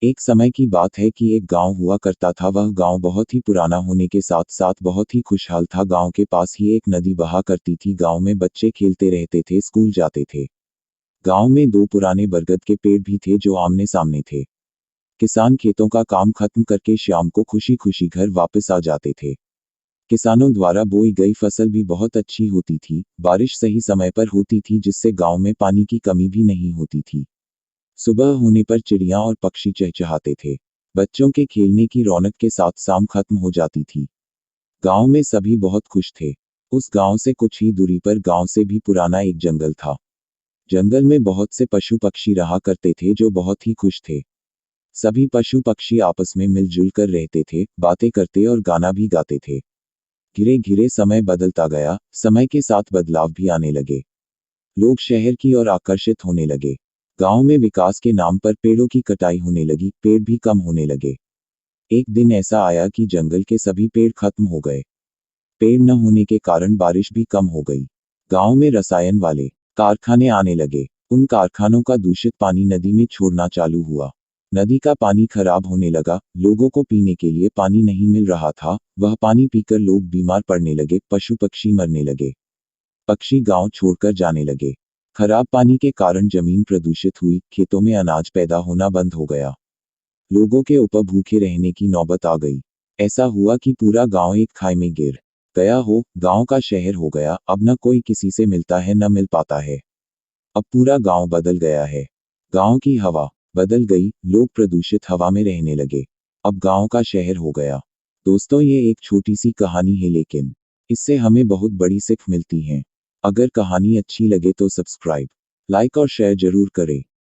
एक समय की बात है कि एक गांव हुआ करता था। वह गांव बहुत ही पुराना होने के साथ साथ बहुत ही खुशहाल था। गांव के पास ही एक नदी बहा करती थी। गांव में बच्चे खेलते रहते थे, स्कूल जाते थे। गांव में दो पुराने बरगद के पेड़ भी थे जो आमने सामने थे। किसान खेतों का काम खत्म करके शाम को खुशी खुशी घर वापस आ जाते थे। किसानों द्वारा बोई गई फसल भी बहुत अच्छी होती थी। बारिश सही समय पर होती थी जिससे गांव में पानी की कमी भी नहीं होती थी। सुबह होने पर चिड़िया और पक्षी चहचहाते थे। बच्चों के खेलने की रौनक के साथ शाम खत्म हो जाती थी। गांव में सभी बहुत खुश थे। उस गांव से कुछ ही दूरी पर गांव से भी पुराना एक जंगल था। जंगल में बहुत से पशु पक्षी रहा करते थे जो बहुत ही खुश थे। सभी पशु पक्षी आपस में मिलजुल कर रहते थे, बातें करते और गाना भी गाते थे। धीरे धीरे समय बदलता गया। समय के साथ बदलाव भी आने लगे। लोग शहर की ओर आकर्षित होने लगे। गांव में विकास के नाम पर पेड़ों की कटाई होने लगी, पेड़ भी कम होने लगे। एक दिन ऐसा आया कि जंगल के सभी पेड़ खत्म हो गए। पेड़ न होने के कारण बारिश भी कम हो गई। गांव में रसायन वाले कारखाने आने लगे। उन कारखानों का दूषित पानी नदी में छोड़ना चालू हुआ। नदी का पानी खराब होने लगा। लोगों को पीने के लिए पानी नहीं मिल रहा था। वह पानी पीकर लोग बीमार पड़ने लगे, पशु पक्षी मरने लगे। पक्षी गांव छोड़कर जाने लगे। खराब पानी के कारण जमीन प्रदूषित हुई, खेतों में अनाज पैदा होना बंद हो गया। लोगों के ऊपर भूखे रहने की नौबत आ गई। ऐसा हुआ कि पूरा गांव एक खाई में गिर गया हो। गांव का शहर हो गया। अब न कोई किसी से मिलता है न मिल पाता है। अब पूरा गांव बदल गया है। गांव की हवा बदल गई। लोग प्रदूषित हवा में रहने लगे। अब गांव का शहर हो गया। दोस्तों, ये एक छोटी सी कहानी है, लेकिन इससे हमें बहुत बड़ी सीख मिलती है। अगर कहानी अच्छी लगे तो सब्सक्राइब, लाइक और शेयर जरूर करें।